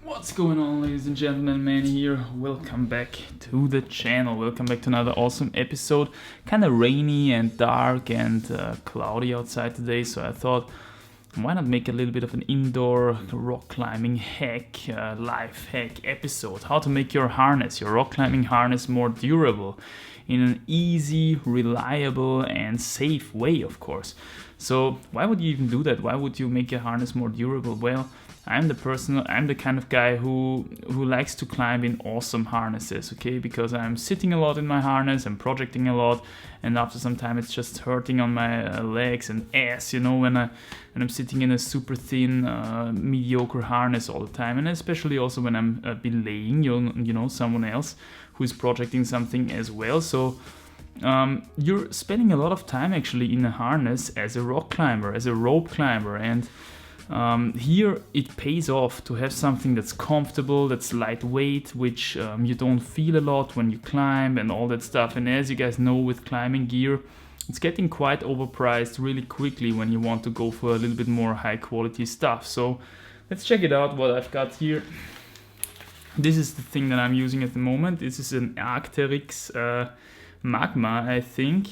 What's going on, ladies and gentlemen? Man here. Welcome back to the channel. Welcome back to another awesome episode. Kind of rainy and dark and cloudy outside today, so I thought, why not make a little bit of an indoor rock climbing hack, life hack episode. How to make your harness, your rock climbing harness, more durable in an easy, reliable and safe way, of course. So why would you even do that? Why would you make your harness more durable? Well, I'm the kind of guy who likes to climb in awesome harnesses, okay? Because I'm sitting a lot in my harness, I'm projecting a lot, and after some time it's just hurting on my legs and ass, you know, when I'm sitting in a super thin, mediocre harness all the time, and especially also when I'm belaying, you know, someone else who is projecting something as well. So you're spending a lot of time actually in a harness as a rock climber, as a rope climber, and here it pays off to have something that's comfortable, that's lightweight, which you don't feel a lot when you climb and all that stuff. And as you guys know, with climbing gear, it's getting quite overpriced really quickly when you want to go for a little bit more high quality stuff. So let's check it out, what I've got here. This is the thing that I'm using at the moment. This is an Arc'teryx Magma, I think.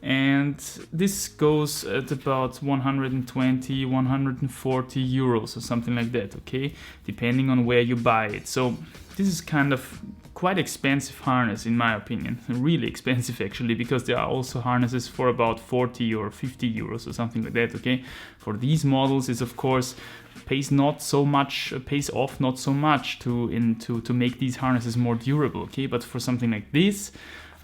And this goes at about 120, 140 euros or something like that, okay? Depending on where you buy it. So this is kind of quite expensive harness in my opinion. Really expensive actually, because there are also harnesses for about 40 or 50 euros or something like that, okay? For these models is of course pays off not so much to make these harnesses more durable, okay? But for something like this,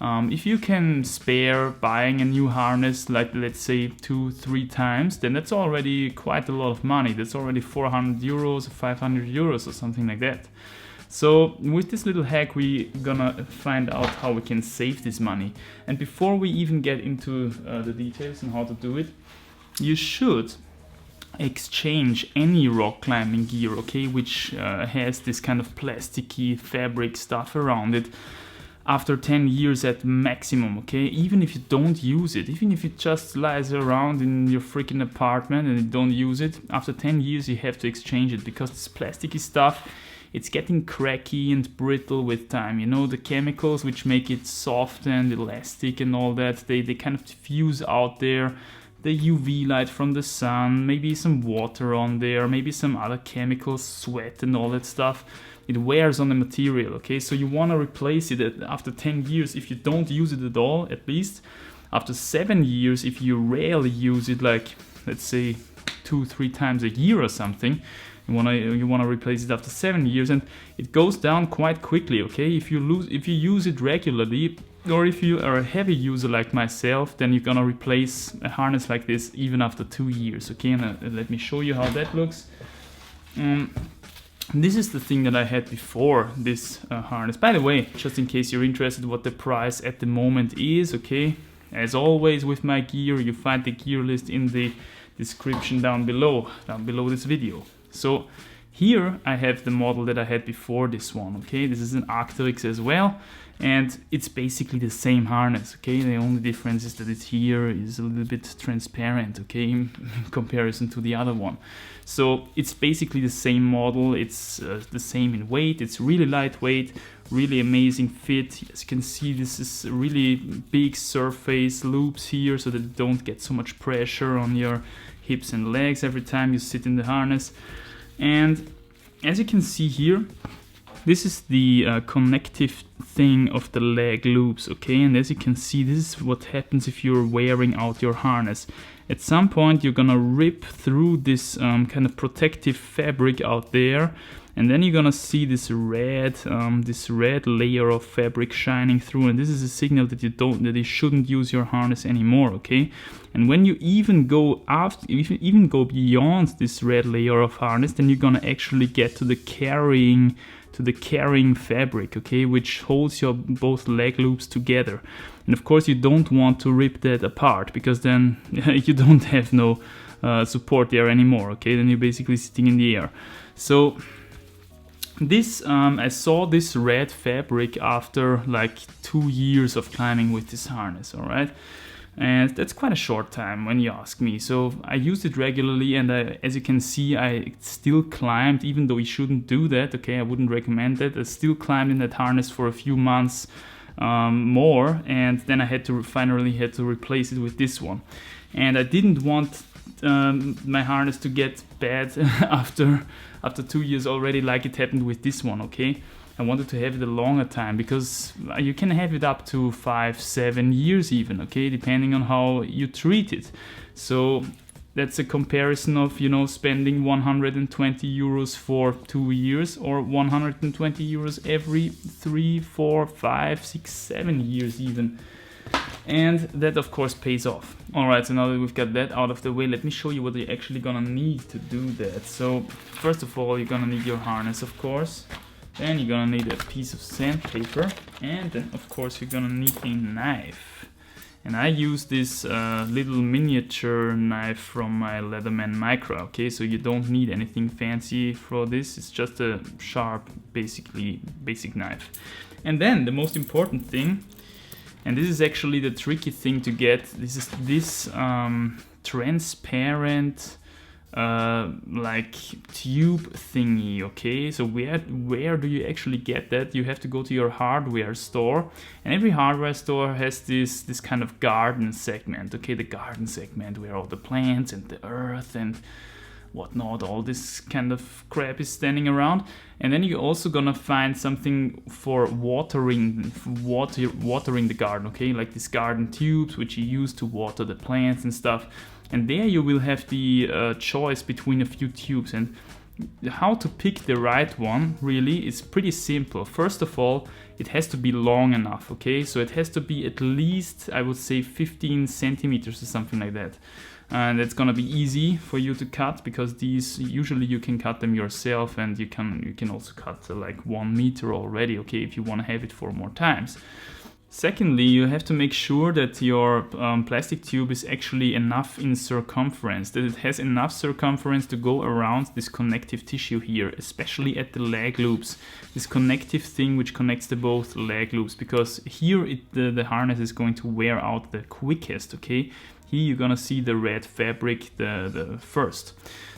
if you can spare buying a new harness, like let's say 2-3 times, then that's already quite a lot of money. That's already 400 euros, 500 euros or something like that. So with this little hack, we're gonna find out how we can save this money. And before we even get into the details and how to do it, you should exchange any rock climbing gear, okay, which has this kind of plasticky fabric stuff around it, after 10 years at maximum, okay? Even if you don't use it, even if it just lies around in your freaking apartment and you don't use it, after 10 years you have to exchange it, because this plasticky stuff, it's getting cracky and brittle with time. You know, the chemicals which make it soft and elastic and all that, they kind of diffuse out there. The UV light from the sun, maybe some water on there, maybe some other chemicals, sweat and all that stuff. It wears on the material, okay? So you want to replace it after 10 years if you don't use it at all, at least. After 7 years, if you rarely use it, like let's say 2-3 times a year or something, you wanna replace it after 7 years, and it goes down quite quickly, okay? If you use it regularly, or if you are a heavy user like myself, then you're gonna replace a harness like this even after 2 years, okay? And let me show you how that looks. This is the thing that I had before this harness. By the way, just in case you're interested what the price at the moment is, okay? As always with my gear, you find the gear list in the description down below this video. So here I have the model that I had before this one, okay? This is an Arc'teryx as well, and it's basically the same harness, okay? The only difference is that it here is a little bit transparent, okay, in comparison to the other one. So it's basically the same model, it's the same in weight, it's really lightweight, really amazing fit. As you can see, this is really big surface loops here so that you don't get so much pressure on your hips and legs every time you sit in the harness. And as you can see here, this is the connective thing of the leg loops, okay? And as you can see, this is what happens if you're wearing out your harness. At some point you're gonna rip through this kind of protective fabric out there, and then you're gonna see this red layer of fabric shining through, and this is a signal that you shouldn't use your harness anymore, okay? And when you even go beyond this red layer of harness, then you're gonna actually get to the carrying fabric, okay, which holds your both leg loops together. And of course you don't want to rip that apart, because then you don't have no support there anymore, okay? Then you're basically sitting in the air. So this I saw this red fabric after like 2 years of climbing with this harness, all right? And that's quite a short time when you ask me. So I used it regularly, and as you can see, I still climbed, even though you shouldn't do that. Okay, I wouldn't recommend that. I still climbed in that harness for a few months more, and then I finally had to replace it with this one. And I didn't want my harness to get bad after 2 years already, like it happened with this one. Okay, I wanted to have it a longer time, because you can have it up to 5-7 years even, okay, depending on how you treat it. So that's a comparison of, you know, spending 120 euros for 2 years, or 120 euros every 3, 4, 5, 6, 7 years even. And that of course pays off. Alright, so now that we've got that out of the way, let me show you what you're actually gonna need to do that. So first of all, you're gonna need your harness, of course. Then you're gonna need a piece of sandpaper, and then of course you're gonna need a knife. And I use this little miniature knife from my Leatherman Micro, okay? So you don't need anything fancy for this, it's just a sharp, basic knife. And then the most important thing, and this is actually the tricky thing to get, this is this transparent like tube thingy, okay? So where do you actually get that? You have to go to your hardware store, and every hardware store has this kind of garden segment, okay? The garden segment where all the plants and the earth and whatnot, all this kind of crap is standing around. And then you're also gonna find something for watering the garden, okay? Like these garden tubes which you use to water the plants and stuff. And there you will have the choice between a few tubes, and how to pick the right one really is pretty simple. First of all, it has to be long enough, okay? So it has to be at least, I would say, 15 centimeters or something like that. And it's gonna be easy for you to cut, because these usually you can cut them yourself, and you can also cut like 1 meter already, okay, if you want to have it for more times. Secondly, you have to make sure that your plastic tube is actually enough in circumference, that it has enough circumference to go around this connective tissue here, especially at the leg loops, this connective thing which connects the both leg loops, because here the harness is going to wear out the quickest, okay? Here you're gonna see the red fabric the first.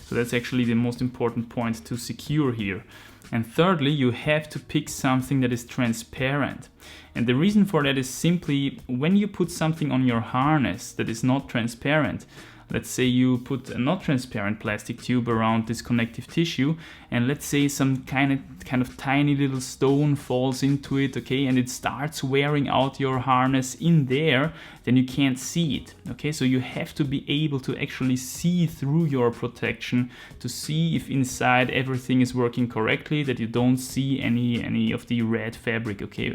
So that's actually the most important point to secure here. And thirdly, you have to pick something that is transparent. And the reason for that is simply, when you put something on your harness that is not transparent, let's say you put a not transparent plastic tube around this connective tissue, and let's say some kind of tiny little stone falls into it, okay, and it starts wearing out your harness in there, then you can't see it, okay? So you have to be able to actually see through your protection to see if inside everything is working correctly, that you don't see any of the red fabric, okay,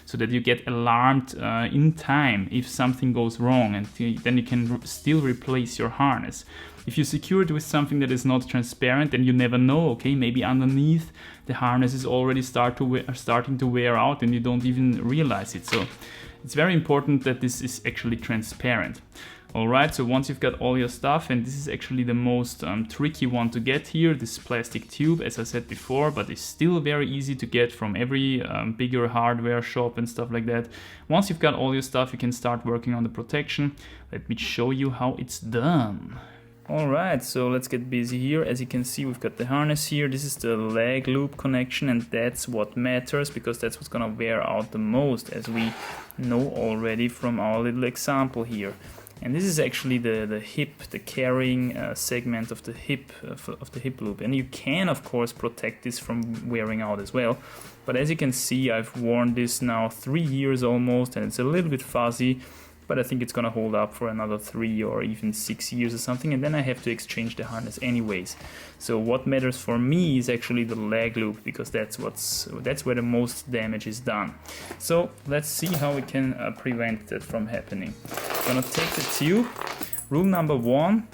so that you get alarmed in time if something goes wrong, and then you can still replace your harness. If you secure it with something that is not transparent, then you never know, okay, maybe underneath the harness is already starting to wear out and you don't even realize it. So it's very important that this is actually transparent. Alright, so once you've got all your stuff, and this is actually the most tricky one to get here, this plastic tube, as I said before, but it's still very easy to get from every bigger hardware shop and stuff like that. Once you've got all your stuff, you can start working on the protection. Let me show you how it's done. Alright, so let's get busy here. As you can see, we've got the harness here. This is the leg loop connection, and that's what matters, because that's what's gonna wear out the most, as we know already from our little example here. And this is actually the hip, the carrying segment of the hip loop. And you can, of course, protect this from wearing out as well. But as you can see, I've worn this now 3 years almost, and it's a little bit fuzzy, but I think it's gonna hold up for another 3 or even 6 years or something, and then I have to exchange the harness anyways. So what matters for me is actually the leg loop, because that's where the most damage is done. So let's see how we can prevent that from happening. I'm gonna take the tube. Rule number 1,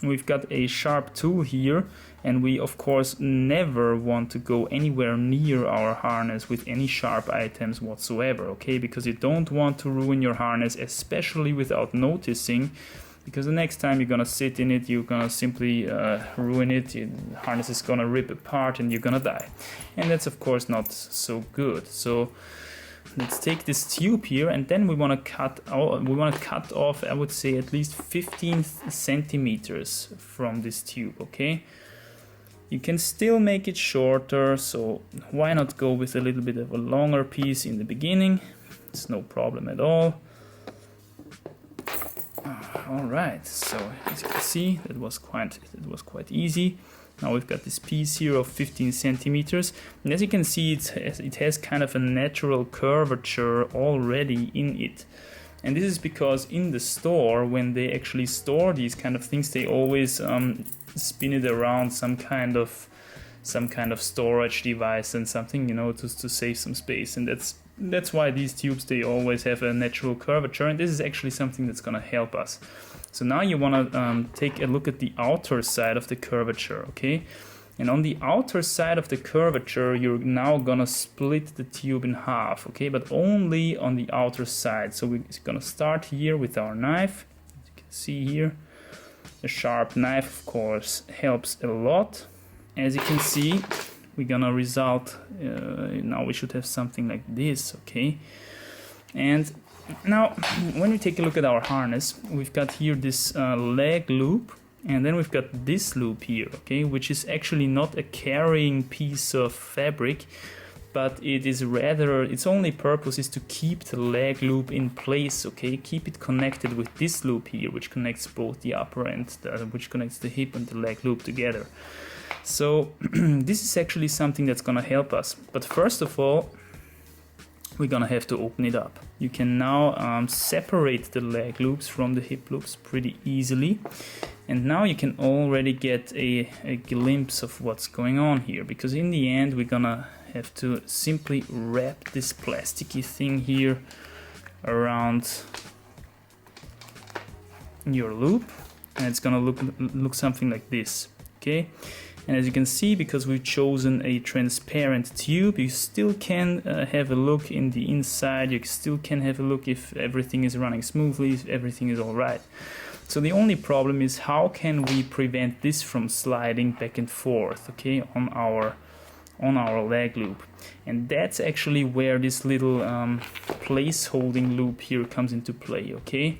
we've got a sharp tool here, and we of course never want to go anywhere near our harness with any sharp items whatsoever, okay? Because you don't want to ruin your harness, especially without noticing, because the next time you're gonna sit in it, you're gonna simply ruin it. The harness is gonna rip apart and you're gonna die, and that's of course not so good. So let's take this tube here, and then we want to cut off, I would say, at least 15 centimeters from this tube. Okay, you can still make it shorter, so why not go with a little bit of a longer piece in the beginning? It's no problem at all. All right, so as you can see, that was quite easy. Now we've got this piece here of 15 centimeters, and as you can see, it has kind of a natural curvature already in it. And this is because in the store, when they actually store these kind of things, they always spin it around some kind of storage device and something, you know, to save some space. And that's why these tubes, they always have a natural curvature, and this is actually something that's gonna help us. So now you want to take a look at the outer side of the curvature, okay? And on the outer side of the curvature, you're now gonna split the tube in half, okay? But only on the outer side. So we're gonna start here with our knife. As you can see here, a sharp knife, of course, helps a lot. As you can see, we're gonna result, now we should have something like this, okay? And now, when we take a look at our harness, we've got here this leg loop, and then we've got this loop here, okay, which is actually not a carrying piece of fabric, but it is rather, its only purpose is to keep the leg loop in place, okay, keep it connected with this loop here, which connects both the upper and which connects the hip and the leg loop together. So this is actually something that's gonna help us. But first of all, we're gonna have to open it up. You can now separate the leg loops from the hip loops pretty easily. And now you can already get a glimpse of what's going on here, because in the end we're gonna have to simply wrap this plasticky thing here around your loop, and it's gonna look something like this, okay? And as you can see, because we've chosen a transparent tube, you still can have a look in the inside. You still can have a look if everything is running smoothly, if everything is all right. So the only problem is, how can we prevent this from sliding back and forth, okay, on our leg loop? And that's actually where this little place holding loop here comes into play, okay?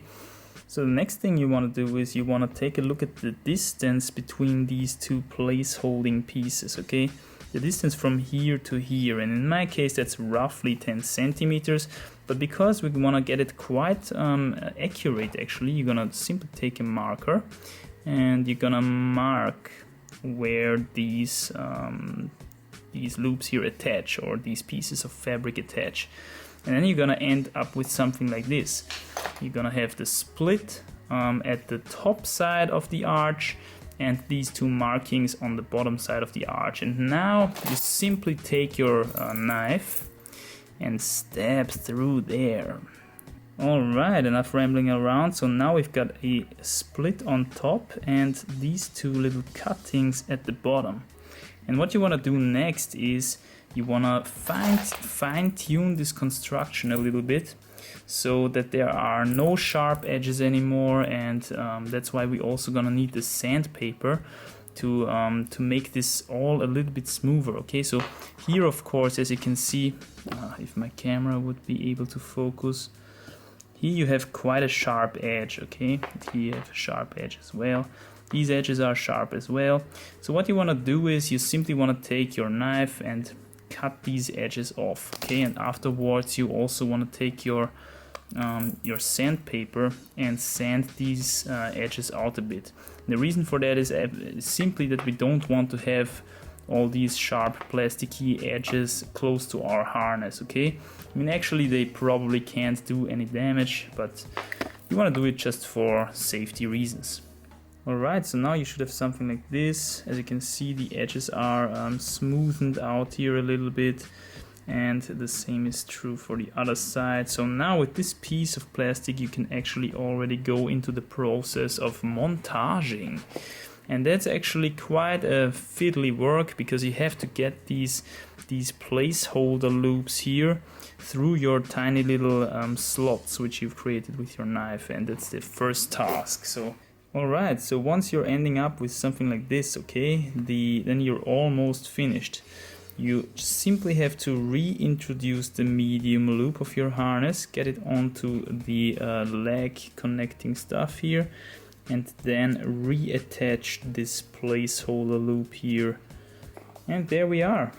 So the next thing you want to do is you want to take a look at the distance between these two place holding pieces, okay? The distance from here to here, and in my case that's roughly 10 centimeters, but because we want to get it quite accurate actually, you're gonna simply take a marker and you're gonna mark where these loops here attach, or these pieces of fabric attach. And then you're gonna end up with something like this. You're gonna have the split at the top side of the arch and these two markings on the bottom side of the arch. And now you simply take your knife and stab through there. Alright, enough rambling around. So now we've got a split on top and these two little cuttings at the bottom. And what you want to do next is you want to fine-tune this construction a little bit so that there are no sharp edges anymore, and that's why we also gonna need the sandpaper to make this all a little bit smoother, okay? So here, of course, as you can see, if my camera would be able to focus, here you have quite a sharp edge, okay? Here you have a sharp edge as well. These edges are sharp as well. So what you want to do is you simply want to take your knife and cut these edges off, okay? And afterwards you also want to take your sandpaper and sand these edges out a bit. And the reason for that is simply that we don't want to have all these sharp plasticky edges close to our harness, okay? I mean, actually they probably can't do any damage, but you want to do it just for safety reasons. Alright, so now you should have something like this. As you can see, the edges are smoothened out here a little bit, and the same is true for the other side. So now with this piece of plastic you can actually already go into the process of montaging. And that's actually quite a fiddly work, because you have to get these placeholder loops here through your tiny little slots which you've created with your knife, and that's the first task. So alright, so once you're ending up with something like this, okay, then you're almost finished. you simply have to reintroduce the medium loop of your harness, get it onto the leg connecting stuff here, and then reattach this placeholder loop here. And there we are.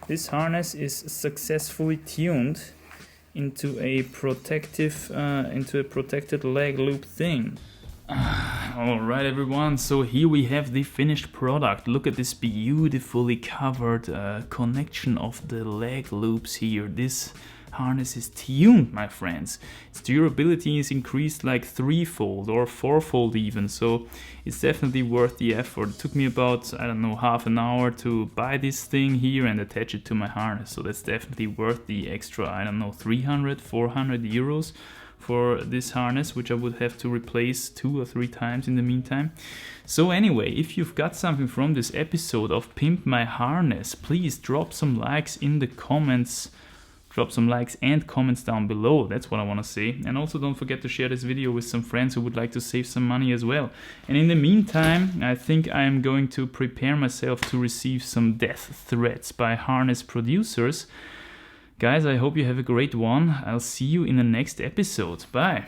This harness is successfully tuned into a protected leg loop thing. Alright everyone, so here we have the finished product. Look at this beautifully covered connection of the leg loops here. This harness is tuned, my friends. Its durability is increased like 3-fold or 4-fold even, so it's definitely worth the effort. It took me about, I don't know, half an hour to buy this thing here and attach it to my harness, so that's definitely worth the extra, I don't know, 300, 400 euros for this harness, which I would have to replace 2 or 3 times in the meantime. So anyway, if you've got something from this episode of Pimp My Harness, please drop some likes in the comments. Drop some likes and comments down below, that's what I want to say. And also don't forget to share this video with some friends who would like to save some money as well. And in the meantime, I think I'm going to prepare myself to receive some death threats by harness producers. Guys, I hope you have a great one. I'll see you in the next episode. Bye.